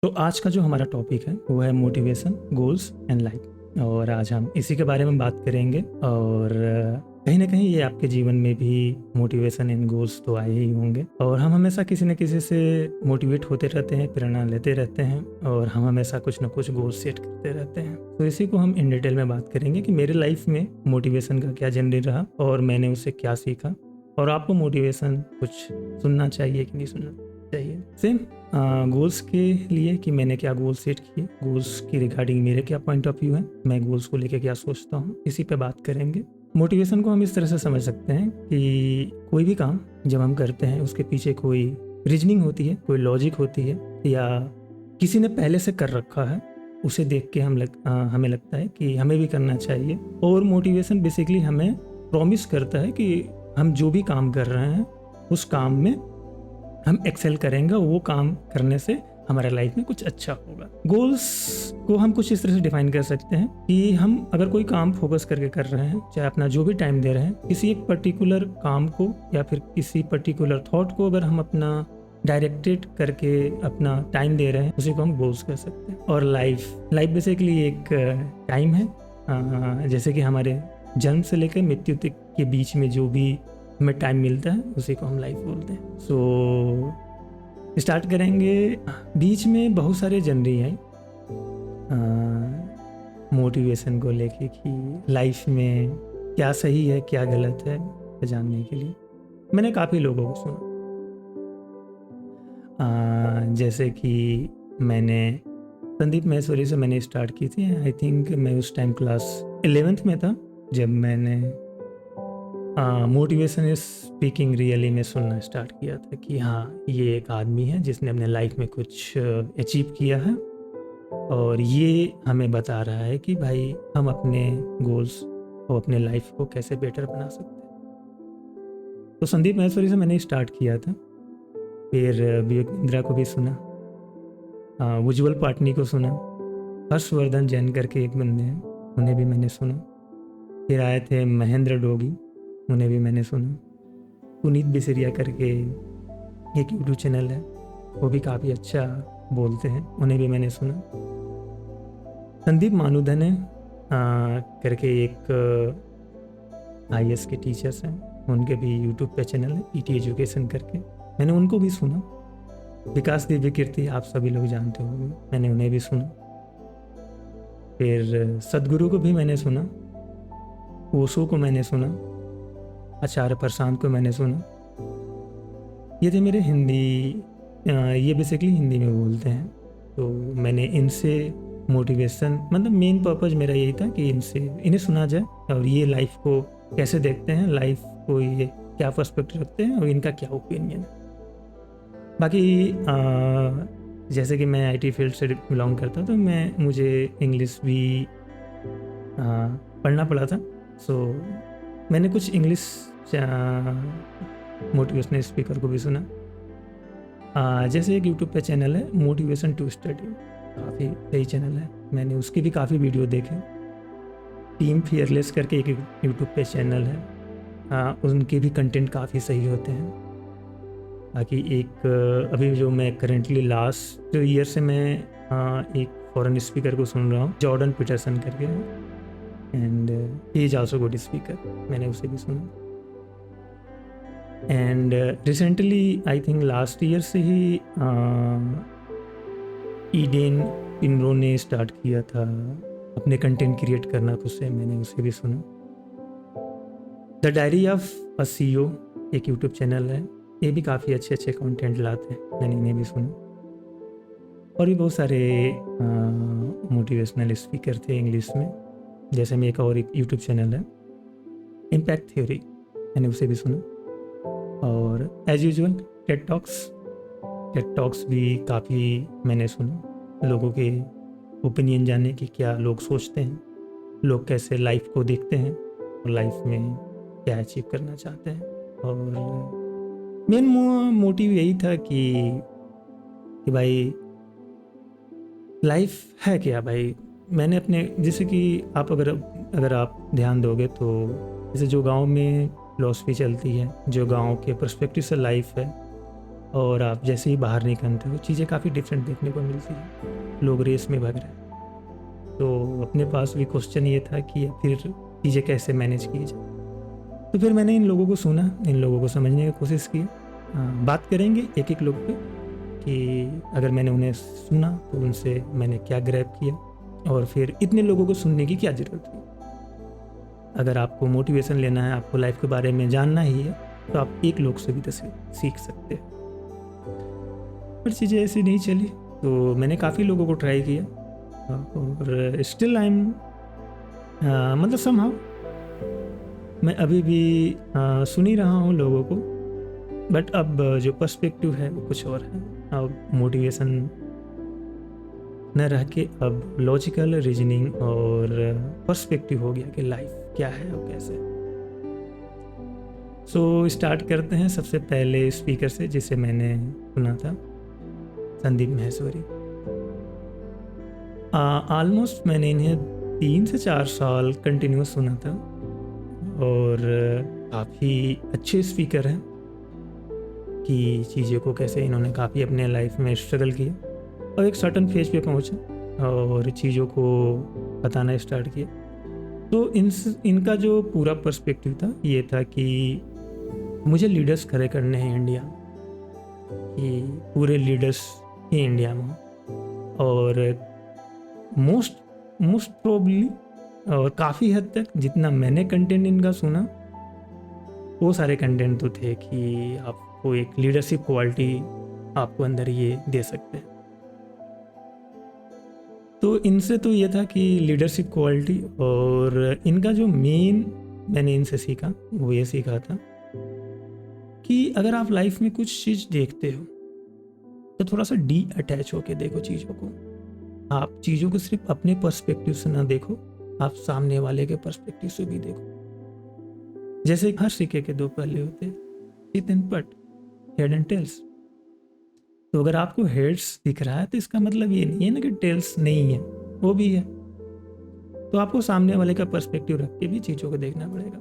तो आज का जो हमारा टॉपिक है वो है मोटिवेशन, गोल्स एंड लाइफ। और आज हम इसी के बारे में बात करेंगे। और कहीं ना कहीं ये आपके जीवन में भी मोटिवेशन एंड गोल्स तो आए ही होंगे, और हम हमेशा किसी न किसी से मोटिवेट होते रहते हैं, प्रेरणा लेते रहते हैं, और हम हमेशा कुछ न कुछ गोल सेट करते रहते हैं। तो इसी को हम इन डिटेल में बात करेंगे कि मेरे लाइफ में मोटिवेशन का क्या जर्नी रहा और मैंने उससे क्या सीखा, और आपको मोटिवेशन कुछ सुनना चाहिए कि नहीं सुनना चाहिए। सेम गोल्स के लिए कि मैंने क्या गोल सेट किए, गोल्स की रिगार्डिंग मेरे क्या पॉइंट ऑफ व्यू है, मैं गोल्स को लेकर क्या सोचता हूँ, इसी पे बात करेंगे। मोटिवेशन को हम इस तरह से समझ सकते हैं कि कोई भी काम जब हम करते हैं उसके पीछे कोई रीजनिंग होती है, कोई लॉजिक होती है, या किसी ने पहले से कर रखा है, उसे देख के हमें लगता है कि हमें भी करना चाहिए। और मोटिवेशन बेसिकली हमें प्रॉमिस करता है कि हम जो भी काम कर रहे हैं उस काम में हम एक्सेल करेंगे, वो काम करने से हमारे लाइफ में कुछ अच्छा होगा। गोल्स को हम कुछ इस तरह से डिफाइन कर सकते हैं कि हम अगर कोई काम फोकस करके कर रहे हैं, चाहे अपना जो भी टाइम दे रहे हैं, किसी एक पर्टिकुलर काम को या फिर किसी पर्टिकुलर थॉट को अगर हम अपना डायरेक्टेड करके अपना टाइम दे रहे हैं, उसी को हम गोल्स कर सकते हैं। और लाइफ बेसिकली एक टाइम है, जैसे कि हमारे जन्म से लेकर मृत्यु तक के बीच में जो भी हमें टाइम मिलता है उसी को हम लाइफ बोलते हैं। सो स्टार्ट करेंगे। बीच में बहुत सारे जनरी हैं मोटिवेशन को लेके कि लाइफ में क्या सही है क्या गलत है जानने के लिए। मैंने काफ़ी लोगों को सुना, जैसे कि मैंने संदीप महेश्वरी से मैंने स्टार्ट की थी। आई थिंक मैं उस टाइम क्लास 11th में था जब मैंने मोटिवेशन स्पीकिंग रियली में सुनना स्टार्ट किया था कि हाँ, ये एक आदमी है जिसने अपने लाइफ में कुछ अचीव किया है, और ये हमें बता रहा है कि भाई हम अपने गोल्स और अपने लाइफ को कैसे बेटर बना सकते हैं। तो संदीप महेश्वरी से मैंने स्टार्ट किया था। फिर विवेक बिंद्रा को भी सुना, उज्ज्वल पाटनी को सुना, हर्षवर्धन जैन करके एक बंदे हैं, उन्हें भी मैंने सुना। फिर आए थे महेंद्र डोगी, उन्हें भी मैंने सुना। पुनीत बिसरिया करके एक यूट्यूब चैनल है, वो भी काफ़ी अच्छा बोलते हैं, उन्हें भी मैंने सुना। संदीप मानुधन है करके एक IAS के टीचर्स हैं, उनके भी यूट्यूब पे चैनल है PT एजुकेशन करके, मैंने उनको भी सुना। विकास दिव्य कीर्ति आप सभी लोग जानते होंगे, मैंने उन्हें भी सुना। फिर सदगुरु को भी मैंने सुना, ओशो को मैंने सुना, आचार्य प्रशांत को मैंने सुना। ये थे मेरे हिंदी, ये बेसिकली हिंदी में बोलते हैं। तो मैंने इनसे मोटिवेशन, मतलब मेन पर्पस मेरा यही था कि इन्हें सुना जाए और ये लाइफ को कैसे देखते हैं, लाइफ को ये क्या पर्सपेक्टिव रखते हैं और इनका क्या ओपिनियन है। बाकी जैसे कि मैं IT फील्ड से बिलोंग करता, तो मुझे इंग्लिश भी पढ़ना पड़ा था। सो मैंने कुछ इंग्लिश मोटिवेशनल स्पीकर को भी सुना। जैसे एक यूट्यूब पे चैनल है मोटिवेशन टू स्टडी, काफ़ी सही चैनल है, मैंने उसकी भी काफ़ी वीडियो देखे। टीम फियरलेस करके एक यूट्यूब पे चैनल है, उनके भी कंटेंट काफ़ी सही होते हैं। बाकी एक अभी जो मैं करेंटली लास्ट ईयर से मैं एक फॉरेन स्पीकर को सुन रहा हूँ, जॉर्डन पीटरसन करके, and he is also good speaker, मैंने उसे भी सुना। And recently I think last year से ही ईडेन पिनरो ने स्टार्ट किया था अपने कंटेंट क्रिएट करना, तो उससे मैंने उसे भी सुना। The diary of a CEO एक यूट्यूब चैनल है, ये भी काफ़ी अच्छे कंटेंट लाते हैं, मैंने इन्हें भी सुना। और भी बहुत सारे मोटिवेशनल स्पीकर थे इंग्लिश में, जैसे में एक और यूट्यूब चैनल है इम्पैक्ट थ्योरी, मैंने उसे भी सुना। और एज यूजुअल टेड टॉक्स भी काफ़ी मैंने सुना, लोगों के ओपिनियन जाने कि क्या लोग सोचते हैं, लोग कैसे लाइफ को देखते हैं और लाइफ में क्या अचीव करना चाहते हैं। और मेन मोटिव यही था कि भाई लाइफ है क्या भाई। मैंने अपने, जैसे कि आप अगर आप ध्यान दोगे तो जैसे जो गांव में फिलॉसफी चलती है, जो गांव के पर्सपेक्टिव से लाइफ है, और आप जैसे ही बाहर निकलते हो चीज़ें काफ़ी डिफरेंट देखने को मिलती है। लोग रेस में भाग रहे हैं, तो अपने पास भी क्वेश्चन ये था कि फिर चीज़ें कैसे मैनेज की जाए। तो फिर मैंने इन लोगों को सुना, इन लोगों को समझने की कोशिश की। बात करेंगे एक एक लोग पे कि अगर मैंने उन्हें सुना तो उनसे मैंने क्या ग्रैब किया, और फिर इतने लोगों को सुनने की क्या ज़रूरत थी। अगर आपको मोटिवेशन लेना है, आपको लाइफ के बारे में जानना ही है, तो आप एक लोग से भी तो सीख सकते हैं। पर चीज़ें ऐसी नहीं चली, तो मैंने काफ़ी लोगों को ट्राई किया, और स्टिल आई एम मतलब समहाउ मैं अभी भी सुन ही रहा हूँ लोगों को, बट अब जो पर्सपेक्टिव है वो कुछ और है। अब मोटिवेशन न रह के अब लॉजिकल रीजनिंग और पर्सपेक्टिव हो गया कि लाइफ क्या है और कैसे। सो स्टार्ट करते हैं सबसे पहले स्पीकर से जिसे मैंने सुना था, संदीप माहेश्वरी। ऑलमोस्ट मैंने इन्हें 3 से 4 साल कंटिन्यूस सुना था, और काफ़ी अच्छे स्पीकर हैं कि चीज़ों को कैसे इन्होंने काफ़ी अपने लाइफ में स्ट्रगल किया और एक सर्टन फेज पे पहुंचा और चीज़ों को बताना स्टार्ट किया। तो इनका जो पूरा पर्सपेक्टिव था ये था कि मुझे लीडर्स खड़े करने हैं इंडिया, कि पूरे लीडर्स ही इंडिया में, और मोस्ट प्रोबली और काफ़ी हद तक जितना मैंने कंटेंट इनका सुना वो सारे कंटेंट तो थे कि आपको एक लीडरशिप क्वालिटी आपको अंदर ये दे सकते हैं। तो इनसे तो ये था कि लीडरशिप क्वालिटी, और इनका जो मेन मैंने इनसे सीखा वो ये सीखा था कि अगर आप लाइफ में कुछ चीज़ देखते हो तो थोड़ा सा डी अटैच होके देखो चीज़ों को। आप चीज़ों को सिर्फ अपने पर्सपेक्टिव से ना देखो, आप सामने वाले के पर्सपेक्टिव से भी देखो। जैसे हर सिक्के के दो पहलू होते हैं, टीथ एंड पट, हेड एंड टेल्स। तो अगर आपको हेड्स दिख रहा है तो इसका मतलब ये नहीं है ना कि टेल्स नहीं है, वो भी है। तो आपको सामने वाले का पर्सपेक्टिव रख के भी चीज़ों को देखना पड़ेगा।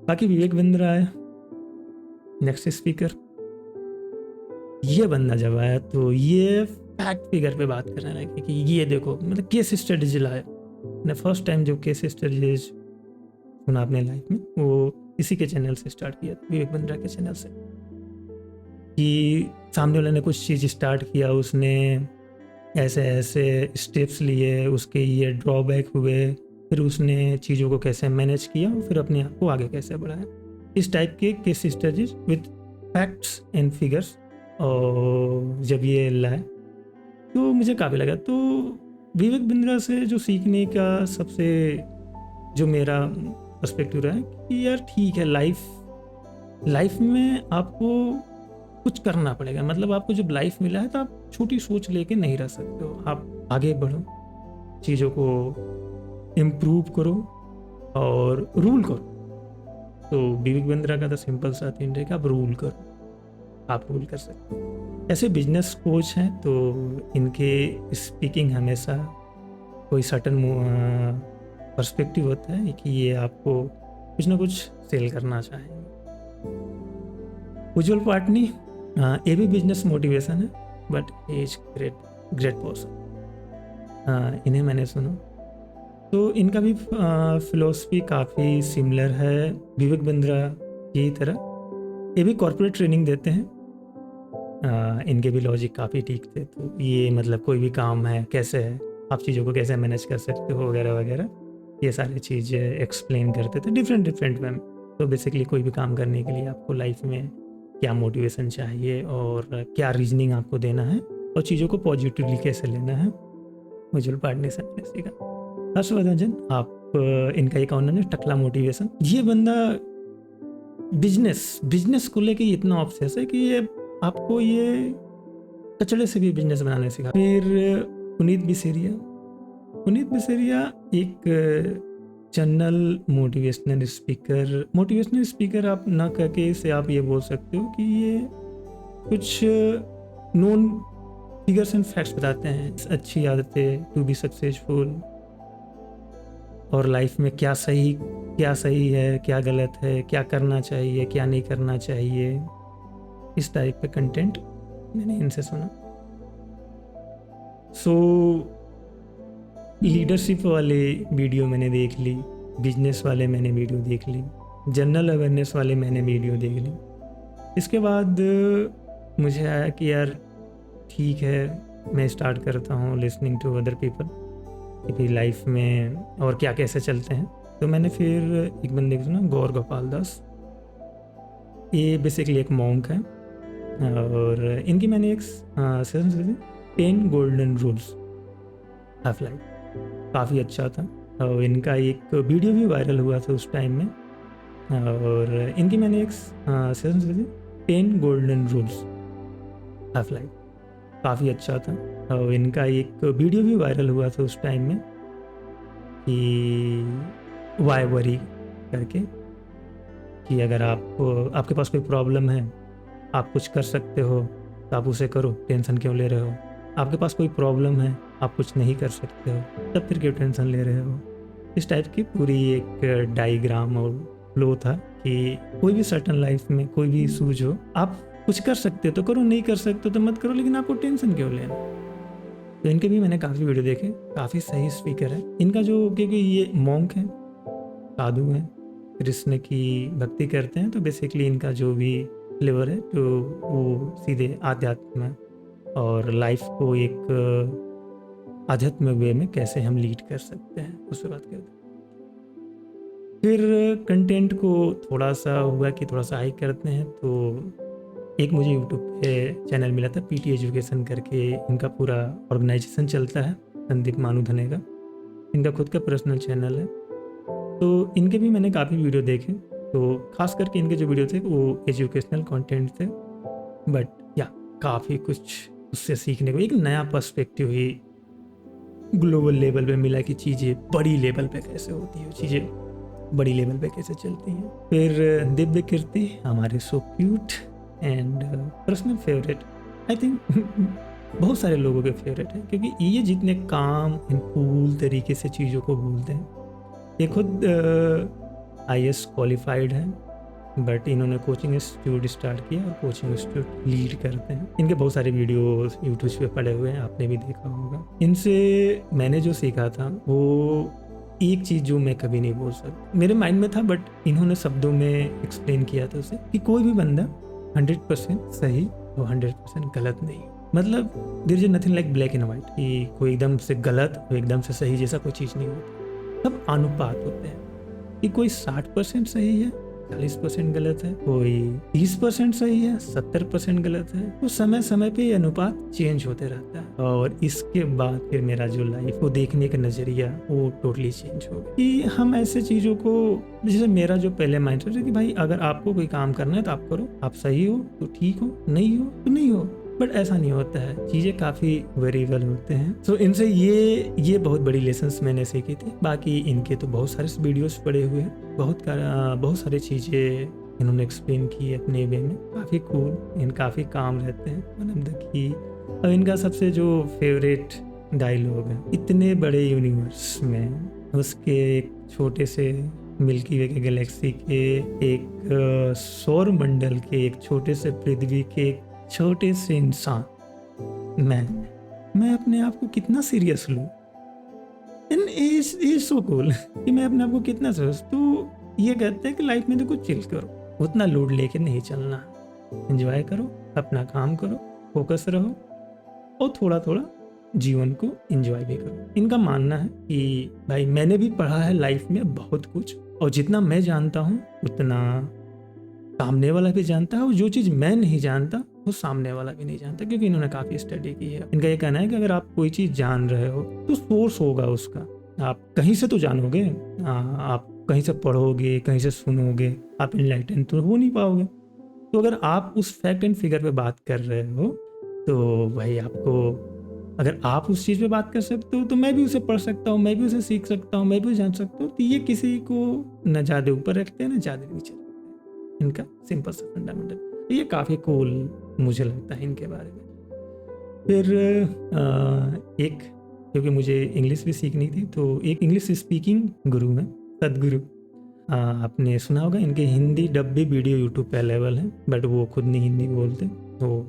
बाकी विवेक बिंद्रा है नेक्स्ट स्पीकर। ये बंदा जब आया तो ये फैक्ट फिगर पे बात करने लगे कि ये देखो, मतलब केस स्टडीज लाया। मैंने फर्स्ट टाइम जो केस स्टडीज सुना अपने लाइफ में वो इसी के चैनल से स्टार्ट किया, विवेक बिंद्रा के चैनल से, कि सामने वाले ने कुछ चीज़ स्टार्ट किया, उसने ऐसे ऐसे स्टेप्स लिए, उसके ये ड्रॉबैक हुए, फिर उसने चीज़ों को कैसे मैनेज किया और फिर अपने आप को आगे कैसे बढ़ाया। इस टाइप के case studies with facts and figures, और जब ये लाए तो मुझे काफ़ी लगा। तो विवेक बिंद्रा से जो सीखने का सबसे जो मेरा पर्सपेक्टिव रहा है कि यार ठीक है, लाइफ में आपको कुछ करना पड़ेगा। मतलब आपको जब लाइफ मिला है तो आप छोटी सोच लेके नहीं रह सकते हो, आप आगे बढ़ो, चीज़ों को इम्प्रूव करो और रूल करो। तो विवेक बिंद्रा का तो सिंपल सा थिंग है कि आप रूल करो, आप रूल कर सकते हो। ऐसे बिजनेस कोच हैं तो इनके स्पीकिंग हमेशा कोई सर्टन पर्सपेक्टिव होता है कि ये आपको कुछ ना कुछ सेल करना चाहेंगे। उज्जवल पाटनी, ये भी बिजनेस मोटिवेशन है, बट इज ग्रेट पर्सन। इन्हें मैंने सुना तो इनका भी फिलोसफी काफ़ी सिमिलर है विवेक बिंद्रा की तरह। ये भी कॉर्पोरेट ट्रेनिंग देते हैं। इनके भी लॉजिक काफ़ी ठीक थे। तो ये मतलब कोई भी काम है कैसे है, आप चीज़ों को कैसे मैनेज कर सकते हो वगैरह वगैरह, ये सारी चीज़ें एक्सप्लेन करते थे डिफरेंट वे में। तो बेसिकली कोई भी काम करने के लिए आपको लाइफ में क्या मोटिवेशन चाहिए और क्या रीजनिंग आपको देना है और चीज़ों को पॉजिटिवली कैसे लेना है, उज्जवल पाटनी से मैंने सीखा। हर्षवर्धन, आप इनका एक ऑनर है टकला मोटिवेशन। ये बंदा बिजनेस को लेके इतना ऑब्सेस है कि ये आपको ये कचड़े से भी बिजनेस बनाने सिखा। फिर पुनीत बिसेरिया एक चैनल मोटिवेशनल स्पीकर आप ना कह के इसे आप ये बोल सकते हो कि ये कुछ नोन फिगर्स एंड फैक्ट्स बताते हैं, अच्छी आदतें टू बी सक्सेसफुल, और लाइफ में क्या सही है, क्या गलत है, क्या करना चाहिए, क्या नहीं करना चाहिए, इस टाइप के कंटेंट मैंने इनसे सुना। सो लीडरशिप वाले वीडियो मैंने देख ली, बिजनेस वाले मैंने वीडियो देख ली, जनरल अवेयरनेस वाले मैंने वीडियो देख ली। इसके बाद मुझे आया कि यार ठीक है, मैं स्टार्ट करता हूँ लिसनिंग टू अदर पीपल कि भाई लाइफ में और क्या कैसे चलते हैं। तो मैंने फिर एक बंदे को सुना, गौर गोपाल दास। ये बेसिकली एक मॉन्क है और इनकी मैंने एक सेशन सुनी, 10 गोल्डन रूल्स ऑफ लाइफ, काफ़ी अच्छा था और इनका एक वीडियो भी वायरल हुआ था उस टाइम में। और इनकी मैंने एक सेशन सुनी, 10 गोल्डन रूल्स ऑफ लाइफ, काफ़ी अच्छा था और इनका एक वीडियो भी वायरल हुआ था उस टाइम में कि वाई वरी करके, कि अगर आपके पास कोई प्रॉब्लम है, आप कुछ कर सकते हो तो आप उसे करो, टेंशन क्यों ले रहे हो। आपके पास कोई प्रॉब्लम है, आप कुछ नहीं कर सकते हो, तब फिर क्यों टेंशन ले रहे हो। इस टाइप की पूरी एक डायग्राम और फ्लो था कि कोई भी सर्टन लाइफ में कोई भी इशूज हो, आप कुछ कर सकते हो तो करो, नहीं कर सकते तो मत करो, लेकिन आपको टेंशन क्यों लेना। तो इनके भी मैंने काफ़ी वीडियो देखे, काफ़ी सही स्पीकर है इनका, जो क्योंकि ये मॉन्क है, साधु हैं, कृष्ण की भक्ति करते हैं। तो बेसिकली इनका जो भी फ्लेवर है तो वो सीधे आध्यात्म है और लाइफ को एक आध्यात्मिक वे में कैसे हम लीड कर सकते हैं उस पर बात करते हैं। फिर कंटेंट को थोड़ा सा हुआ कि थोड़ा सा हाई करते हैं, तो एक मुझे यूट्यूब पे चैनल मिला था, पीटी एजुकेशन करके, इनका पूरा ऑर्गेनाइजेशन चलता है, संदीप मानूधने का, इनका खुद का पर्सनल चैनल है। तो इनके भी मैंने काफ़ी वीडियो देखे, तो खास करके इनके जो वीडियो थे वो एजुकेशनल कंटेंट थे, बट या काफ़ी कुछ उससे सीखने को, एक नया पर्सपेक्टिव ही ग्लोबल लेवल पे मिला कि चीज़ें बड़ी लेवल पे कैसे होती है, चीज़ें बड़ी लेवल पे कैसे चलती हैं। फिर दिव्य कीर्ति, हमारे so cute and personal favourite, I think बहुत सारे लोगों के फेवरेट है, क्योंकि ये जितने काम एंड कूल तरीके से चीज़ों को बोलते हैं। ये खुद IAS क्वालिफाइड है, बट इन्होंने कोचिंग इंस्टीट्यूट स्टार्ट किया और कोचिंग इंस्टीट्यूट लीड करते हैं। इनके बहुत सारे वीडियोस यूट्यूब पे पड़े हुए हैं, आपने भी देखा होगा। इनसे मैंने जो सीखा था वो एक चीज़ जो मैं कभी नहीं बोल सकता, मेरे माइंड में था बट इन्होंने शब्दों में एक्सप्लेन किया था उसे, कि कोई भी बंदा 100% सही और 100% गलत नहीं। मतलब there is nothing like black and white, कि कोई एकदम से गलत और एकदम से सही जैसा कोई चीज़ नहीं होती। सब अनुपात होते हैं कि कोई 60% सही है, 40% गलत है, कोई 30% सही है, 70% गलत है। तो समय समय पे ये अनुपात चेंज होते रहता है। और इसके बाद फिर मेरा जो लाइफ को देखने का नजरिया वो टोटली चेंज हो गया, कि हम ऐसे चीज़ों को, जैसे मेरा जो पहले माइंड सेट है कि भाई अगर आपको कोई काम करना है तो आप करो, आप सही हो तो ठीक हो, नहीं हो तो नहीं हो। बट ऐसा नहीं होता है, चीज़ें काफ़ी वेरिएबल होते हैं। सो इनसे ये बहुत बड़ी लेसन्स मैंने सीखी थी। बाकी इनके तो बहुत सारे वीडियोस पड़े हुए हैं, बहुत सारी चीज़ें इन्होंने एक्सप्लेन की अपने वे में, काफ़ी कूल, इन काफ़ी काम रहते हैं। और इनका सबसे जो फेवरेट डायलॉग है, इतने बड़े यूनिवर्स में उसके एक छोटे से मिल्की वे के गैलेक्सी के, एक सौर मंडल के, एक छोटे से पृथ्वी के छोटे से इंसान, मैं अपने आप को कितना सीरियस लूँ। सो कूल कि मैं अपने आप को कितना सीरियस। तो ये कहते हैं कि लाइफ में तो कुछ चिल करो, उतना लोड लेके नहीं चलना, एंजॉय करो, अपना काम करो, फोकस रहो और थोड़ा थोड़ा जीवन को एंजॉय भी करो। इनका मानना है कि भाई मैंने भी पढ़ा है लाइफ में बहुत कुछ, और जितना मैं जानता हूँ उतना सामने वाला भी जानता है, और जो चीज़ मैं नहीं जानता वो सामने वाला भी नहीं जानता, क्योंकि इन्होंने काफ़ी स्टडी की है। इनका ये कहना है कि अगर आप कोई चीज़ जान रहे हो तो सोर्स होगा उसका, आप कहीं से तो जानोगे, आप कहीं से पढ़ोगे, कहीं से सुनोगे, आप इनलाइटन तो हो नहीं पाओगे। तो अगर आप उस फैक्ट एंड फिगर पे बात कर रहे हो तो भाई आपको, अगर आप उस चीज़ पे बात कर सकते हो तो मैं भी उसे पढ़ सकता हूँ, मैं भी उसे सीख सकता हूँ, मैं भी जान सकता हूँ। तो ये किसी को न ज़्यादा ऊपर रखते हैं न ज़्यादा नीचे रखते हैं, इनका सिंपल सा फंडामेंटल। ये काफ़ी कूल मुझे लगता है इनके बारे में। फिर एक, क्योंकि मुझे इंग्लिश भी सीखनी थी, तो एक इंग्लिश स्पीकिंग गुरु हैं, सदगुरु, आपने सुना होगा इनके हिंदी डब भी वीडियो यूट्यूब पे अवेलेबल है, बट वो खुद नहीं हिंदी बोलते, वो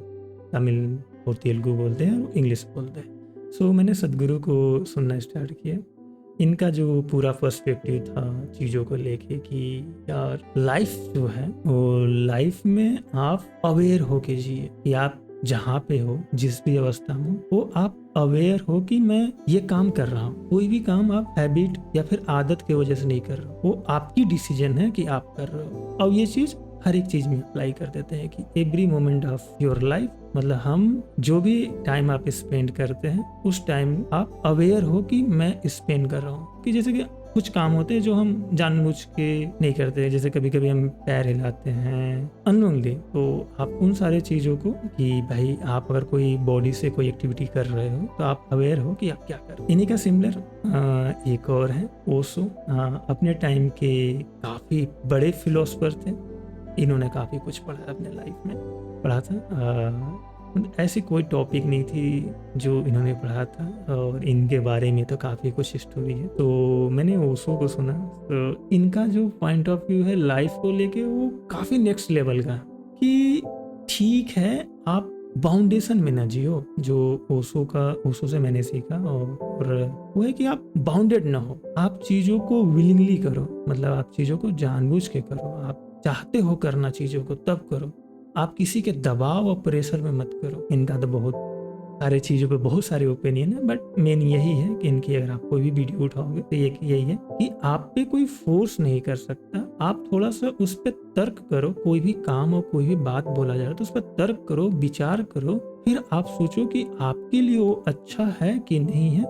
तमिल और तेलुगु बोलते हैं और इंग्लिश बोलते हैं। सो मैंने सदगुरु को सुनना स्टार्ट किया। इनका जो पूरा पर्सपेक्टिव था चीज़ों को लेके कि यार लाइफ जो है वो लाइफ में आप अवेयर होके जिए, कि आप जहाँ पे हो, जिस भी अवस्था में हो, वो आप अवेयर हो कि मैं ये काम कर रहा हूँ। कोई भी काम आप हैबिट या फिर आदत की वजह से नहीं कर रहे हो, वो आपकी डिसीजन है कि आप कर रहे हो। और ये चीज हर एक चीज में अप्लाई कर देते हैं कि every moment of your life, मतलब हम जो भी टाइम आप स्पेंड करते हैं उस टाइम आप अवेयर हो कि मैं स्पेंड कर रहा हूँ। कि जैसे कि कुछ काम होते हैं जो हम जानबूझ के नहीं करते, जैसे कभी कभी हम पैर हिलाते हैं अननोइंगली, तो आप उन सारे चीज़ों को कि भाई आप अगर कोई बॉडी से कोई एक्टिविटी कर रहे हो तो आप अवेयर हो कि आप क्या कर रहे हो। इन्हीं का सिमिलर एक और है ओशो, अपने टाइम के काफ़ी बड़े फिलोसफर थे। इन्होंने काफ़ी कुछ पढ़ा अपने लाइफ में, पढ़ा था ऐसी कोई टॉपिक नहीं थी जो इन्होंने पढ़ा था, और इनके बारे में तो काफ़ी कुछ स्टोरी है। तो मैंने ओशो को सुना, तो इनका जो पॉइंट ऑफ व्यू है लाइफ को लेके वो काफ़ी नेक्स्ट लेवल का, कि ठीक है आप बाउंडेशन में ना जियो, जो ओशो से मैंने सीखा, और वो है कि आप बाउंडेड ना हो, आप चीज़ों को विलिंगली करो, मतलब आप चीज़ों को जानबूझ के करो, आप चाहते हो करना चीज़ों को तब करो, आप किसी के दबाव और प्रेशर में मत करो। इनका तो बहुत सारे चीज़ों पे बहुत सारे ओपिनियन है, बट मेन यही है कि इनकी अगर आप कोई भी वीडियो उठाओगे तो यही है कि आप पे कोई फोर्स नहीं कर सकता, आप थोड़ा सा उस पर तर्क करो। कोई भी काम और कोई भी बात बोला जा रहा है तो उस पर तर्क करो, विचार करो, फिर आप सोचो कि आपके लिए वो अच्छा है कि नहीं है।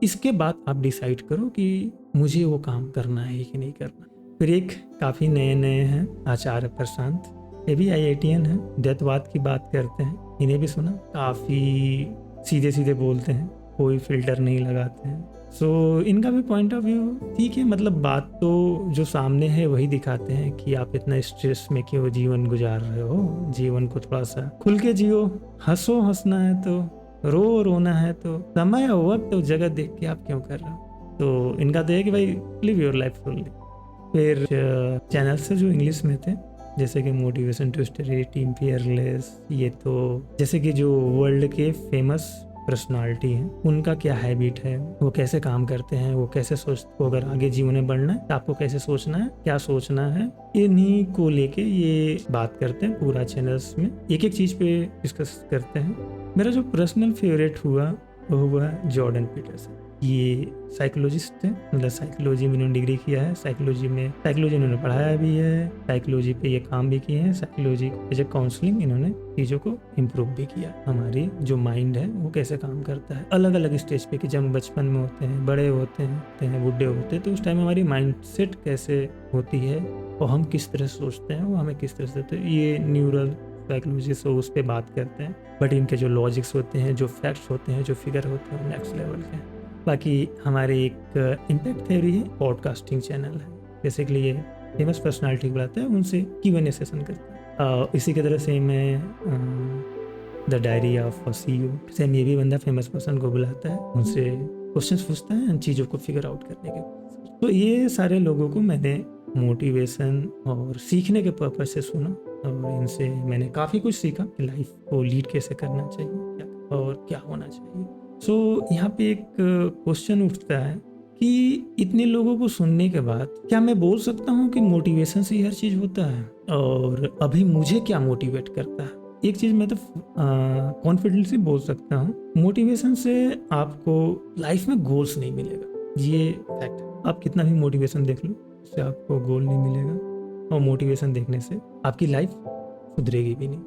इसके बाद आप डिसाइड करो कि मुझे वो काम करना है कि नहीं करना। फिर एक काफ़ी नए हैं आचार्य प्रशांत, ये भी IITian है, द्वैतवाद की बात करते हैं, इन्हें भी सुना। काफ़ी सीधे सीधे बोलते हैं, कोई फिल्टर नहीं लगाते हैं। सो इनका भी पॉइंट ऑफ व्यू ठीक है, मतलब बात तो जो सामने है वही दिखाते हैं कि आप इतना स्ट्रेस में क्यों जीवन गुजार रहे हो। जीवन को थोड़ा सा खुल के जियो, हंसो, हंसना है तो, रोना है तो, समय वक्त तो जगह देख के आप क्यों कर रहे हो। तो इनका तो है कि भाई लिव योर लाइफ फुल्ली। फिर चैनल से जो इंग्लिश में थे, जैसे कि motivation to study, Team Fearless, ये तो जैसे कि जो वर्ल्ड के फेमस पर्सनालिटी हैं उनका क्या हैबिट है, वो कैसे काम करते हैं, वो कैसे सोचते, अगर आगे जीवन में बढ़ना है तो आपको कैसे सोचना है, क्या सोचना है, इन्हीं को लेके ये बात करते हैं। पूरा चैनल्स में एक एक चीज़ पे डिस्कस करते हैं। मेरा जो पर्सनल फेवरेट हुआ वो हुआ जॉर्डन पीटरसन। ये साइकोलॉजिस्ट थे, मतलब साइकोलॉजी में इन्होंने डिग्री किया है, साइकोलॉजी इन्होंने पढ़ाया भी है, साइकोलॉजी पे ये काम भी किए हैं, साइकोलॉजी एज ए काउंसलिंग इन्होंने चीज़ों को इम्प्रूव भी किया। हमारी जो माइंड है वो कैसे काम करता है अलग अलग स्टेज पे, कि जब हम बचपन में होते हैं, बड़े होते हैं, बुढ़े होते हैं, तो उस टाइम हमारी माइंड सेट कैसे होती है और हम किस तरह सोचते हैं, वो हमें किस तरह से, ये न्यूरल साइकोलॉजी से उस पर बात करते हैं। बट इनके जो लॉजिक्स होते हैं, जो फैक्ट्स होते हैं, जो फिगर होते हैं, नेक्स्ट लेवल के हैं। बाकी हमारे एक इम्पैक्ट थ्योरी है, पॉडकास्टिंग चैनल है, बेसिकली ये फेमस पर्सनालिटी को बुलाते हैं, उनसे Q&A सेशन करते हैं। इसी की तरह से मैं the diary of a CEO, same ये भी बंदा फेमस पर्सन को बुलाता है, उनसे क्वेश्चंस पूछता है इन चीज़ों को फिगर आउट करने के। तो ये सारे लोगों को मैंने मोटिवेशन और सीखने के पर्पज से सुना, और इनसे मैंने काफ़ी कुछ सीखा कि लाइफ को लीड कैसे करना चाहिए और क्या होना चाहिए। सो यहाँ पे एक क्वेश्चन उठता है कि इतने लोगों को सुनने के बाद क्या मैं बोल सकता हूँ कि मोटिवेशन से हर चीज़ होता है, और अभी मुझे क्या मोटिवेट करता है। एक चीज़ मैं तो कॉन्फिडेंटली बोल सकता हूँ, मोटिवेशन से आपको लाइफ में गोल्स नहीं मिलेगा, ये फैक्ट है। आप कितना भी मोटिवेशन देख लो, उससे आपको गोल नहीं मिलेगा, और मोटिवेशन देखने से आपकी लाइफ सुधरेगी भी नहीं।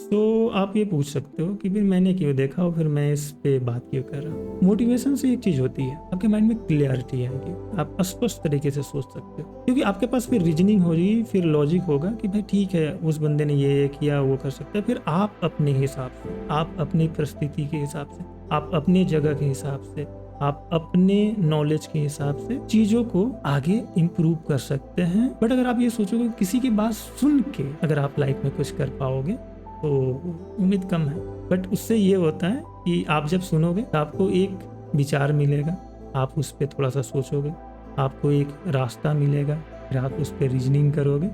तो आप ये पूछ सकते हो कि फिर मैंने क्यों देखा और फिर मैं इस पे बात क्यों कर रहा हूँ। मोटिवेशन से एक चीज़ होती है, आपके माइंड में क्लियरिटी आएगी, आप स्पष्ट तरीके से सोच सकते हो, क्योंकि आपके पास फिर रीजनिंग होगी, फिर लॉजिक होगा कि भाई ठीक है उस बंदे ने ये किया, वो कर सकता है। फिर आप अपने हिसाब से, आप अपनी परिस्थिति के हिसाब से, आप अपने जगह के हिसाब से, आप अपने नॉलेज के हिसाब से चीज़ों को आगे इम्प्रूव कर सकते हैं। बट अगर आप ये सोचोगे किसी की बात सुन के अगर आप लाइफ में कुछ कर पाओगे तो उम्मीद कम है। बट उससे ये होता है कि आप जब सुनोगे तो आपको एक विचार मिलेगा, आप उस पर थोड़ा सा सोचोगे, आपको एक रास्ता मिलेगा, फिर आप उस पर रीजनिंग करोगे,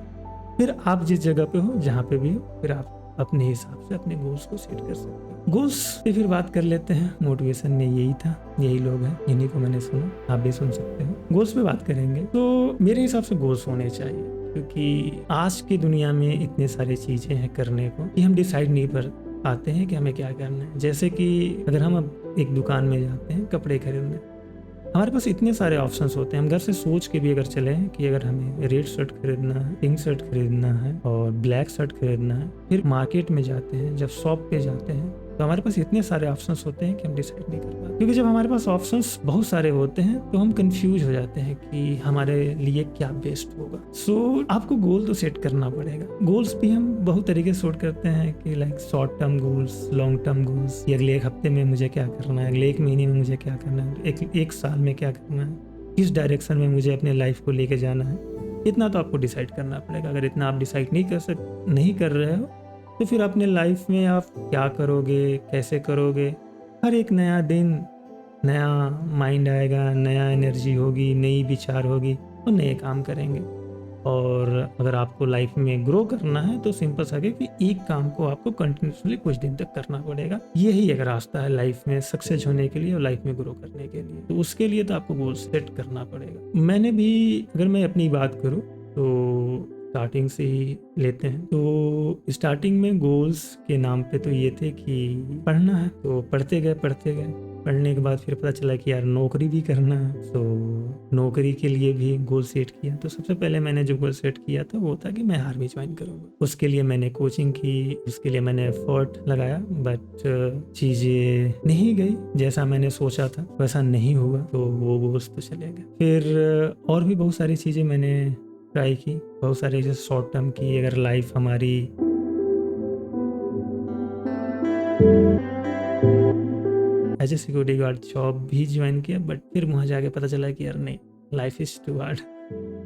फिर आप जिस जगह पे हो, जहाँ पे भी हो, फिर आप अपने हिसाब से अपने गोल्स को सेट कर सकते हो। गोल्स पे फिर बात कर लेते हैं। मोटिवेशन में यही था, यही लोग हैं, इन्हीं को मैंने सुना, आप भी सुन सकते हो। गोल्स पे बात करेंगे तो मेरे हिसाब से गोल्स होने चाहिए, क्योंकि आज की दुनिया में इतने सारी चीजें हैं करने को कि हम डिसाइड नहीं कर पाते हैं कि हमें क्या करना है। जैसे कि अगर हम अब एक दुकान में जाते हैं कपड़े खरीदने, हमारे पास इतने सारे ऑप्शंस होते हैं। हम घर से सोच के भी अगर चले कि अगर हमें रेड शर्ट खरीदना है, पिंक शर्ट खरीदना है और ब्लैक शर्ट खरीदना है, फिर मार्केट में जाते हैं, जब शॉप पे जाते हैं, तो हमारे पास इतने सारे ऑप्शंस होते हैं कि हम डिसाइड नहीं कर पाते। क्योंकि जब हमारे पास ऑप्शंस बहुत सारे होते हैं तो हम कंफ्यूज हो जाते हैं कि हमारे लिए क्या बेस्ट होगा। सो आपको गोल तो सेट करना पड़ेगा। गोल्स भी हम बहुत तरीके से सेट करते हैं कि like short term goals, long term goals, अगले एक हफ्ते में मुझे क्या करना है, अगले एक महीने में मुझे क्या करना है, एक साल में क्या करना है, किस डायरेक्शन में मुझे अपने लाइफ को लेके जाना है। इतना तो आपको डिसाइड करना पड़ेगा। अगर इतना आप डिसाइड नहीं कर रहे हो तो फिर अपने लाइफ में आप क्या करोगे, कैसे करोगे। हर एक नया दिन नया माइंड आएगा, नया एनर्जी होगी, नई विचार होगी और नए काम करेंगे। और अगर आपको लाइफ में ग्रो करना है तो सिंपल सा है कि एक काम को आपको कंटिन्यूसली कुछ दिन तक करना पड़ेगा। यही एक रास्ता है लाइफ में सक्सेस होने के लिए और लाइफ में ग्रो करने के लिए। तो उसके लिए तो आपको गोल सेट करना पड़ेगा। मैंने भी, अगर मैं अपनी बात करूँ तो स्टार्टिंग से ही लेते हैं, तो स्टार्टिंग में गोल्स के नाम पे तो ये थे कि पढ़ना है, तो पढ़ते गए। पढ़ने के बाद फिर पता चला कि यार नौकरी भी करना है, तो नौकरी के लिए भी गोल सेट किया। तो सबसे पहले मैंने जो गोल सेट किया था वो था कि मैं आर्मी ज्वाइन करूँगा। उसके लिए मैंने कोचिंग की, उसके लिए मैंने एफर्ट लगाया, बट चीज़ें नहीं गई जैसा मैंने सोचा था, वैसा नहीं हुआ, तो वो गोल्स तो चले गए। फिर और भी बहुत सारी चीज़ें मैंने ट्राई की, बहुत सारे जैसे शॉर्ट टर्म की। अगर लाइफ हमारी as a security guard job भी ज्वाइन किया, बट फिर वहाँ जाके पता चला कि यार नहीं, लाइफ इज टू हार्ड।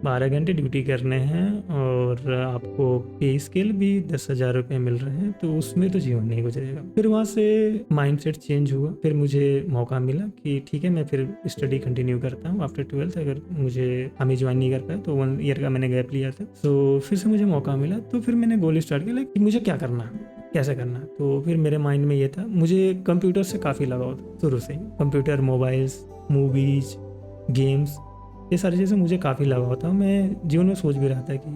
12 घंटे ड्यूटी करने हैं और आपको पे स्केल भी 10,000 रुपये मिल रहे हैं, तो उसमें तो जीवन नहीं गुजरेगा। फिर वहाँ से माइंडसेट चेंज हुआ। फिर मुझे मौका मिला कि ठीक है मैं फिर स्टडी कंटिन्यू करता हूँ आफ्टर 12th। अगर मुझे हमें ज्वाइन नहीं कर पाया तो 1 ईयर का मैंने गैप लिया था, तो फिर से मुझे मौका मिला। तो फिर मैंने गोल स्टार्ट किया कि मुझे क्या करना है, कैसे करना है। तो फिर मेरे माइंड में ये था, मुझे कंप्यूटर से काफ़ी लगाव था शुरू से ही। कंप्यूटर, मोबाइल्स, मूवीज, गेम्स, ये सारी चीज़ें मुझे काफ़ी लगाव था। मैं जीवन में सोच भी रहा था कि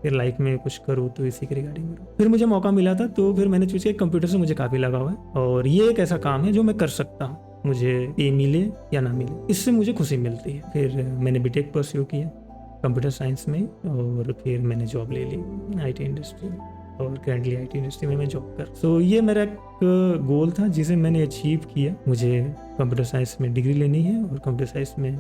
फिर लाइफ में कुछ करूँ तो इसी के रिगार्डिंग करूँ। फिर मुझे मौका मिला था, तो फिर मैंने चूज़ किया कंप्यूटर से मुझे काफ़ी लगाव है और ये एक ऐसा काम है जो मैं कर सकता हूँ, मुझे ये मिले या ना मिले, इससे मुझे खुशी मिलती है। फिर मैंने बीटेक परस्यू किया कंप्यूटर साइंस में और फिर मैंने जॉब ले ली IT इंडस्ट्री में, और करेंटली IT इंडस्ट्री में मैं जॉब कर। सो ये मेरा एक गोल था जिसे मैंने अचीव किया। मुझे कंप्यूटर साइंस में डिग्री लेनी है और कंप्यूटर साइंस में,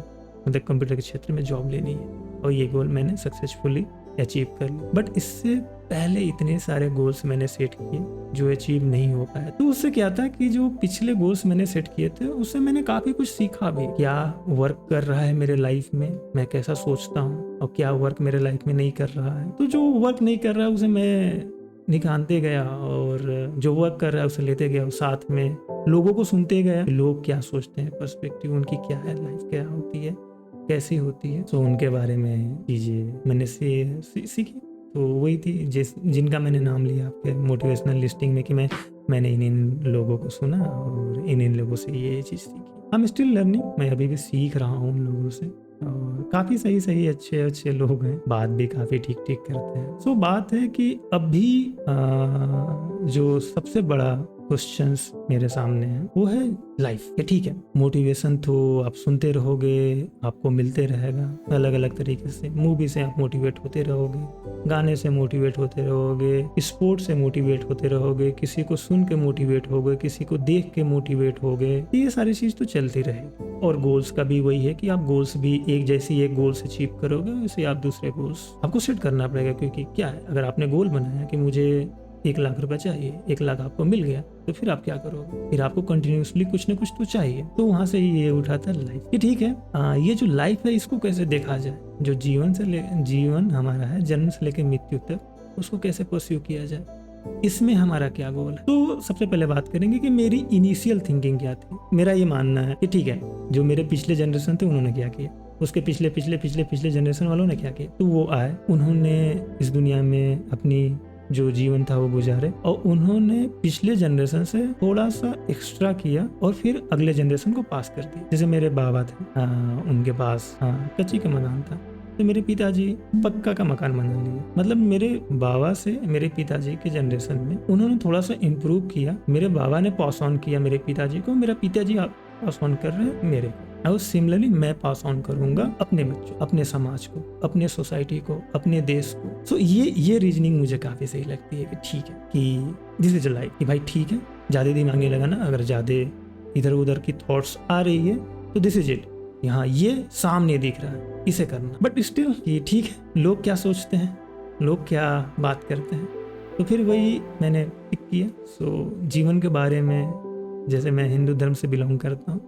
मतलब कंप्यूटर के क्षेत्र में जॉब लेनी है, और ये गोल मैंने सक्सेसफुली अचीव कर लिया। बट इससे पहले इतने सारे गोल्स मैंने सेट किए जो अचीव नहीं हो पाए। तो उससे क्या था कि जो पिछले गोल्स मैंने सेट किए थे उससे मैंने काफ़ी कुछ सीखा भी। क्या वर्क कर रहा है मेरे लाइफ में, मैं कैसा सोचता हूँ, और क्या वर्क मेरे लाइफ में नहीं कर रहा है। तो जो वर्क नहीं कर रहा है उसे मैं निकालते गया, और जो वर्क कर रहा है उसे लेते गया, साथ में लोगों को सुनते गया, लोग क्या सोचते हैं, पर्सपेक्टिव उनकी क्या है, लाइफ क्या होती है, कैसी होती है। तो उनके बारे में चीज़ें मैंने सीखी। तो वही थी जिनका मैंने नाम लिया आपके मोटिवेशनल लिस्टिंग में कि मैंने इन लोगों को सुना और इन लोगों से ये चीज़ सीखी। आई एम स्टिल लर्निंग, मैं अभी भी सीख रहा हूँ उन लोगों से, और काफ़ी सही अच्छे लोग हैं, बात भी काफ़ी ठीक करते हैं। सो बात है कि अभी जो सबसे बड़ा क्वेश्चंस मेरे सामने है वो है लाइफ। ठीक है, मोटिवेशन तो आप सुनते रहोगे, आपको मिलते रहेगा अलग अलग तरीके से। मूवी से आप मोटिवेट होते रहोगे, गाने से मोटिवेट होते रहोगे, स्पोर्ट से मोटिवेट होते रहोगे, किसी को सुन के मोटिवेट होगे, किसी को देख के मोटिवेट होगे। ये सारी चीज तो चलती रहेगी। और गोल्स का भी वही है कि आप गोल्स भी एक जैसी एक गोल्स अचीव करोगे वैसे आप दूसरे गोल्स आपको सेट करना पड़ेगा। क्योंकि क्या है, अगर आपने गोल बनाया कि मुझे 1 लाख रुपए चाहिए, 1 लाख आपको मिल गया, तो फिर आप क्या करोगे? फिर आपको कंटिन्यूसली कुछ ना कुछ तो चाहिए। तो वहां से ये उठा था लाइफ कि ठीक है, ये जो लाइफ है इसको कैसे देखा जाए, जो जीवन हमारा है जन्म से लेकर मृत्यु तक, उसको कैसे परस्यू किया जाए, इसमें हमारा क्या गोल है। तो सबसे पहले बात करेंगे कि मेरी इनिशियल थिंकिंग क्या थी। मेरा ये मानना है कि ठीक है, जो मेरे पिछले जनरेशन थे उन्होंने क्या किया, उसके पिछले पिछले पिछले पिछले जनरेशन वालों ने क्या किया, तो वो आए, उन्होंने इस दुनिया में अपनी जो जीवन था वो गुजारे और उन्होंने पिछले जनरेशन से थोड़ा सा एक्स्ट्रा किया और फिर अगले जनरेशन को पास कर दिया। जैसे मेरे बाबा थे, उनके पास कच्ची का मकान था, तो मेरे पिताजी पक्का का मकान बना लिए। मतलब मेरे बाबा से मेरे पिताजी के जनरेशन में उन्होंने थोड़ा सा इम्प्रूव किया। मेरे बाबा ने पास ऑन किया मेरे पिताजी को, मेरा पिताजी पास ऑन कर रहे हैं मेरे को, और सिमिलरली मैं पास ऑन करूंगा अपने बच्चों, अपने समाज को, अपने सोसाइटी को, अपने देश को। सो ये रीजनिंग मुझे काफी सही लगती है कि ठीक है कि दिस इज लाइफ, कि भाई ठीक है, ज्यादा दिमाग नहीं लगाना। अगर ज्यादा इधर उधर की थॉट्स आ रही है तो दिस इज इट, यहाँ ये सामने दिख रहा है, इसे करना। बट स्टिल ये ठीक है, लोग क्या सोचते हैं, लोग क्या बात करते हैं, तो फिर वही मैंने पिक किया। सो जीवन के बारे में, जैसे मैं हिंदू धर्म से बिलोंग करता हूँ,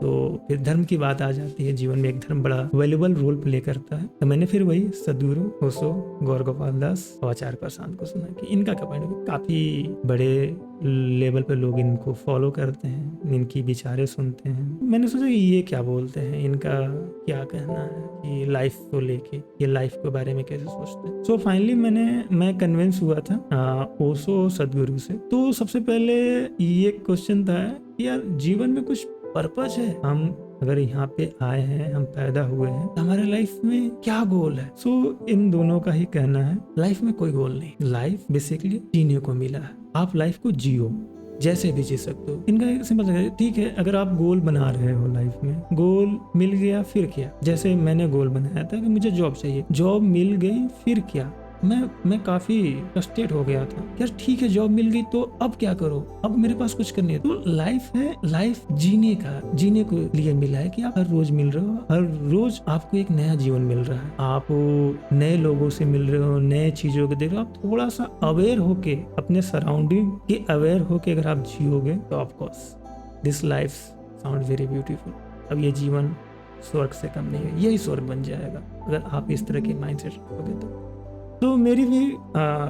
तो फिर धर्म की बात आ जाती है, जीवन में एक धर्म बड़ा वैल्यूबल रोल प्ले करता है। तो मैंने फिर वही सदगुरु ओशो, गौर गोपाल दास और आचार्य प्रशांत को सुना कि इनका क्या पॉइंट है। काफी बड़े लेवल पे लोग इनको फॉलो करते हैं, इनकी विचारें सुनते हैं। मैंने सोचा कि ये क्या बोलते हैं, इनका क्या कहना है कि लाइफ को लेके, ये लाइफ के बारे में कैसे सोचते हैं। सो फाइनली मैं कन्विंस हुआ था ओशो सदगुरु से। तो सबसे पहले ये क्वेश्चन था यार, जीवन में कुछ पर्पस है, हम अगर यहाँ पे आए हैं, हम पैदा हुए हैं, तो हमारे लाइफ में क्या गोल है। सो इन दोनों का ही कहना है, लाइफ में कोई गोल नहीं, लाइफ बेसिकली जीने को मिला है, आप लाइफ को जियो, जैसे भी जी सकते हो। इनका सिंपल है, ठीक है, अगर आप गोल बना रहे हो लाइफ में, गोल मिल गया फिर क्या। जैसे मैंने गोल बनाया था कि मुझे जॉब चाहिए, जॉब मिल गई फिर क्या। मैं काफी फ्रस्ट्रेट हो गया था, यार ठीक है जॉब मिल गई तो अब क्या करो, अब मेरे पास कुछ करने है। तो लाइफ है, लाइफ जीने को लिए मिला है कि आप हर रोज मिल रहे हो, हर रोज आपको एक नया जीवन मिल रहा है, आप नए लोगों से मिल रहे हो, नए चीजों को देख रहे हो। आप थोड़ा सा अवेयर होके, अपने सराउंडिंग के अवेयर होके अगर आप जियोगे तो of course this live sound very beautiful. अब ये जीवन स्वर्ग से कम नहीं है, यही स्वर्ग बन जाएगा अगर आप इस तरह के माइंडसेट रखोगे। तो मेरी भी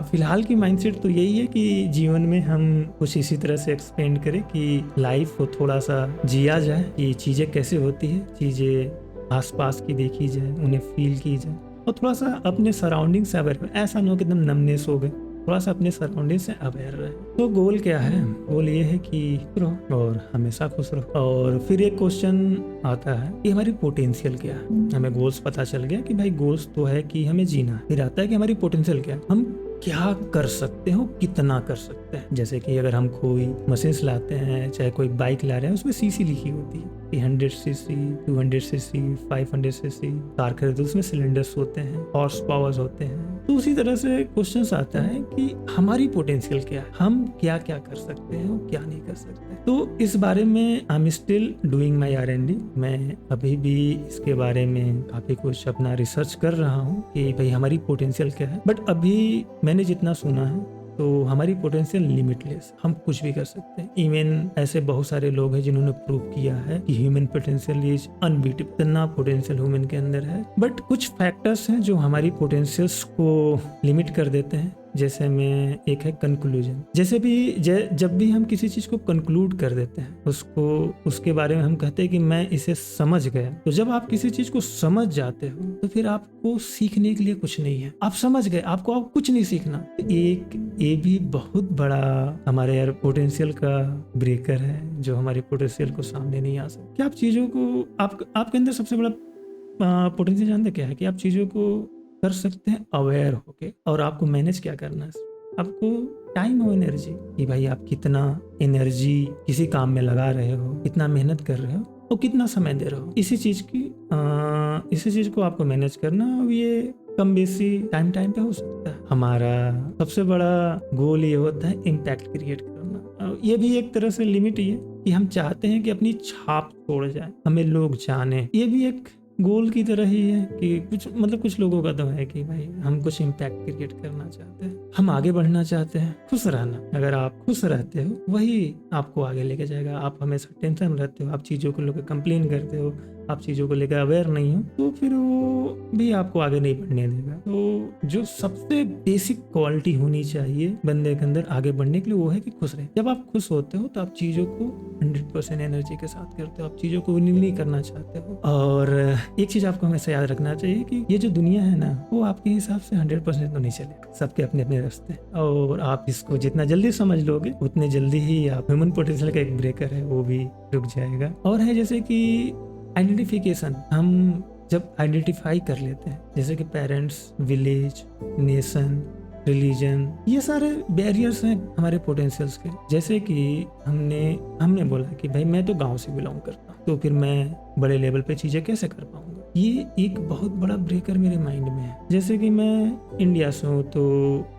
फिलहाल की माइंडसेट तो यही है कि जीवन में हम कुछ इसी तरह से एक्सपेंड करें कि लाइफ को थोड़ा सा जिया जाए, कि चीज़ें कैसे होती है, चीज़ें आसपास की देखी जाए, उन्हें फील की जाए, और थोड़ा सा अपने सराउंडिंग से अवेयर। ऐसा ना हो कि एकदम नमनेस हो गए, थोड़ा सा अपने सराउंडिंग से अवेयर रहे। तो गोल क्या है, गोल ये है कि रहो और हमेशा खुश रहो। और फिर एक क्वेश्चन आता है कि हमारी पोटेंशियल क्या है। हमें गोल्स पता चल गया कि भाई गोल्स तो है कि हमें जीना है, फिर आता है कि हमारी पोटेंशियल क्या है, हम क्या कर सकते हो, कितना कर सकते हैं। जैसे कि अगर हम कोई मशीन लाते हैं, चाहे कोई बाइक ला रहे हैं, उसमें सीसी लिखी होती है कि 100 सीसी, 200 सीसी, 500 सीसी। कार खरीदो उसमें सिलेंडर्स होते हैं, हॉर्स पावर्स होते हैं। तो उसी तरह से क्वेश्चन आता है कि हमारी पोटेंशियल क्या है, हम क्या क्या कर सकते हैं और क्या नहीं कर सकते। तो इस बारे में I am still doing my R&D। मैं अभी भी इसके बारे में काफी कुछ अपना रिसर्च कर रहा हूँ कि भाई हमारी पोटेंशियल क्या है। बट अभी मैंने जितना सुना है तो हमारी पोटेंशियल लिमिटलेस, हम कुछ भी कर सकते हैं। इवन ऐसे बहुत सारे लोग हैं जिन्होंने प्रूव किया है कि ह्यूमन पोटेंशियल इज अनबीटेबल, इतना पोटेंशियल ह्यूमन के अंदर है। बट कुछ फैक्टर्स हैं जो हमारी पोटेंशियल्स को लिमिट कर देते हैं। जैसे में एक है कंक्लूजन। जैसे भी जब भी हम किसी चीज को कंक्लूड कर देते हैं, उसके बारे में हम कहते हैं कि मैं इसे समझ गया। तो जब आप किसी चीज को समझ जाते हो तो फिर आपको सीखने के लिए कुछ नहीं है, आप समझ गए, आपको कुछ नहीं सीखना। ये भी बहुत बड़ा हमारे यार पोटेंशियल का ब्रेकर है, जो हमारी पोटेंशियल को सामने नहीं आ सकता। क्या आप चीजों को, आपके अंदर सबसे बड़ा पोटेंशियल जानते क्या है कि आप चीजों को कर सकते हैं अवेयर होके। और आपको मैनेज क्या करना है, आपको टाइम और एनर्जी, कि भाई आप कितना एनर्जी किसी काम में लगा रहे हो, कितना मेहनत कर रहे हो और कितना समय दे रहे हो। इसी चीज को आपको मैनेज करना। और ये कम बेसी टाइम पे हो सकता है। हमारा सबसे बड़ा गोल ये होता है इम्पैक्ट क्रिएट करना। ये भी एक तरह से लिमिट ही है कि हम चाहते हैं कि अपनी छाप छोड़ जाए, हमें लोग जाने। ये भी एक गोल की तरह ही है कि कुछ लोगों का तो है कि भाई हम कुछ इम्पैक्ट क्रिएट करना चाहते हैं, हम आगे बढ़ना चाहते हैं, खुश रहना। अगर आप खुश रहते हो वही आपको आगे लेके जाएगा। आप हमेशा टेंशन में रहते हो, आप चीजों को लेकर कंप्लेन करते हो, आप चीज़ों को लेकर अवेयर नहीं हो, तो फिर वो भी आपको आगे नहीं बढ़ने देगा। तो जो सबसे बेसिक क्वालिटी होनी चाहिए बंदे के अंदर आगे बढ़ने के लिए, वो है कि खुश रहे। जब आप खुश होते हो तो आप चीज़ों को 100% एनर्जी के साथ करते हो, आप चीज़ों को विन नहीं करना चाहते हो। और एक चीज़ आपको हमेशा याद रखना चाहिए कि ये जो दुनिया है ना, वो आपके हिसाब से 100% तो नहीं चलेगा, सबके अपने अपने रास्ते। और आप इसको जितना जल्दी समझ लोगे उतने जल्दी ही आप ह्यूमन पोटेंशियल का एक ब्रेकर है वो भी रुक जाएगा। और है जैसे कि आइडेंटिफिकेशन, हम जब आइडेंटिफाई कर लेते हैं, जैसे कि पेरेंट्स, विलेज, नेशन, रिलीजन, ये सारे बैरियर्स हैं हमारे पोटेंशियल्स के। जैसे कि हमने बोला कि भाई मैं तो गांव से बिलोंग करता हूँ, तो फिर मैं बड़े लेवल पे चीजें कैसे कर पाऊंगा। ये एक बहुत बड़ा ब्रेकर मेरे माइंड में है। जैसे कि मैं इंडिया से हूँ तो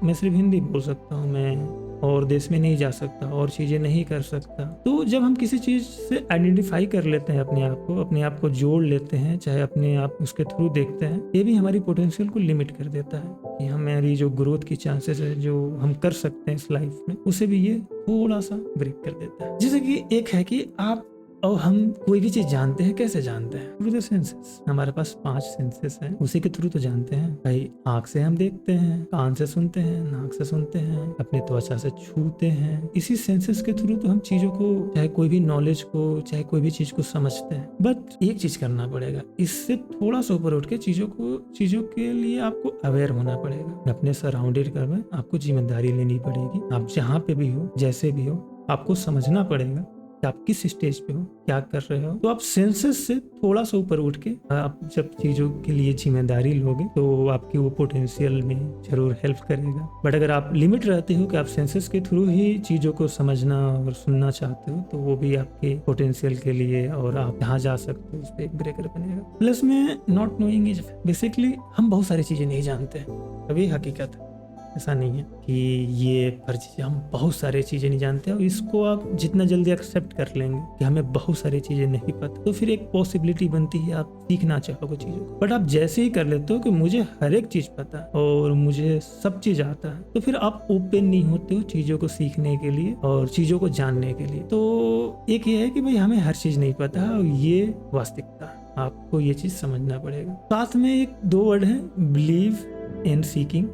मैं सिर्फ हिंदी बोल सकता हूँ, मैं और देश में नहीं जा सकता और चीजें नहीं कर सकता। तो जब हम किसी चीज से आइडेंटिफाई कर लेते हैं अपने आप को जोड़ लेते हैं, चाहे अपने आप उसके थ्रू देखते हैं, ये भी हमारी पोटेंशियल को लिमिट कर देता है कि हमारी जो ग्रोथ की चांसेस है जो हम कर सकते हैं इस लाइफ में, उसे भी ये थोड़ा सा ब्रेक कर देता है। जैसे कि एक है कि आप और हम कोई भी चीज जानते हैं, कैसे जानते हैं? Through the senses. हमारे पास 5 सेंसेस हैं, उसी के थ्रू तो जानते हैं भाई। आंख से हम देखते हैं, कान से सुनते हैं, नाक से सुनते हैं, अपने त्वचा से छूते हैं। इसी सेंसेस के थ्रू तो हम चीजों को, चाहे कोई भी नॉलेज को, चाहे कोई भी चीज को समझते हैं। बट एक चीज करना पड़ेगा, इससे थोड़ा सा ऊपर उठ के चीजों के लिए आपको अवेयर होना पड़ेगा। अपने सराउंडेड में आपको जिम्मेदारी लेनी पड़ेगी। आप जहाँ पे भी हो, जैसे भी हो, आपको समझना पड़ेगा कि आप किस स्टेज पे हो, क्या कर रहे हो। तो आप सेंसेस से थोड़ा सा ऊपर उठ के आप जब चीजों के लिए जिम्मेदारी लोगे तो आपकी वो पोटेंशियल में जरूर हेल्प करेगा। बट अगर आप लिमिट रहते हो कि आप सेंसेस के थ्रू ही चीजों को समझना और सुनना चाहते हो, तो वो भी आपके पोटेंशियल के लिए और आप जहाँ जा सकते हो उस पर एक ब्रेकर बनेगा। प्लस में नॉट नोइंग इज, बेसिकली हम बहुत सारी चीजें नहीं जानते हैं, अभी हकीकत है। ऐसा नहीं है कि ये फर्जी है, हम बहुत सारी चीज़ें नहीं जानते और इसको आप जितना जल्दी एक्सेप्ट कर लेंगे कि हमें बहुत सारी चीज़ें नहीं पता, तो फिर एक पॉसिबिलिटी बनती है आप सीखना चाहोगे चीज़ों को। बट आप जैसे ही कर लेते हो कि मुझे हर एक चीज़ पता है और मुझे सब चीज़ आता है, तो फिर आप ओपन नहीं होते हो चीज़ों को सीखने के लिए और चीज़ों को जानने के लिए। तो एक ये है कि भाई हमें हर चीज़ नहीं पता है और ये वास्तविकता, आपको ये चीज़ समझना पड़ेगा। साथ में एक 2 वर्ड है, बिलीव एंड सीकिंग,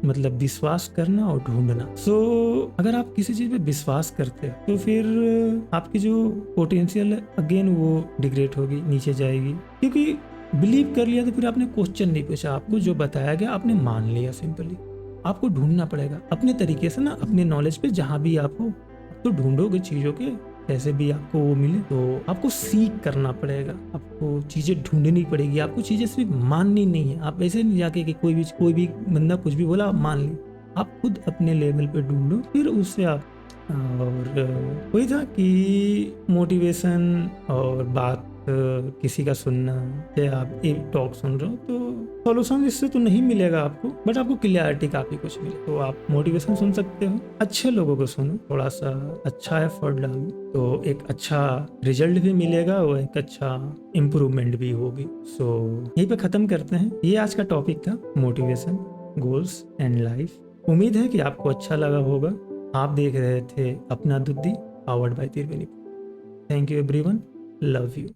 मतलब विश्वास करना और ढूंढना। अगर आप किसी चीज पे विश्वास करते हो तो फिर आपकी जो पोटेंशियल है अगेन वो डिग्रेड होगी, नीचे जाएगी। क्योंकि बिलीव कर लिया तो फिर आपने क्वेश्चन नहीं पूछा, आपको जो बताया गया आपने मान लिया सिंपली। आपको ढूंढना पड़ेगा अपने तरीके से ना, अपने नॉलेज पे जहाँ भी आप हो तो ढूंढोगे चीजों के, जैसे भी आपको वो मिले। तो आपको सीख करना पड़ेगा, आपको चीजें ढूंढनी पड़ेगी, आपको चीजें सिर्फ माननी नहीं है। आप ऐसे नहीं जाके कि कोई भी बंदा कुछ भी बोला आप मान ली, आप खुद अपने लेवल पे ढूंढो, फिर उससे आप। और वही था कि मोटिवेशन और बात किसी का सुनना, या आप एक टॉक सुन रहे हो तो सॉल्यूशन इससे तो नहीं मिलेगा आपको, बट आपको क्लियरिटी काफी कुछ मिले। तो आप मोटिवेशन सुन सकते हो, अच्छे लोगों को सुनो, थोड़ा सा अच्छा एफर्ट डालो तो एक अच्छा रिजल्ट भी मिलेगा और एक अच्छा इम्प्रूवमेंट भी होगी। यहीं पे खत्म करते हैं। ये आज का टॉपिक था, मोटिवेशन, गोल्स एंड लाइफ। उम्मीद है कि आपको अच्छा लगा होगा। आप देख रहे थे अपना Duddhi, powered by Triveni. Thank you everyone, love you.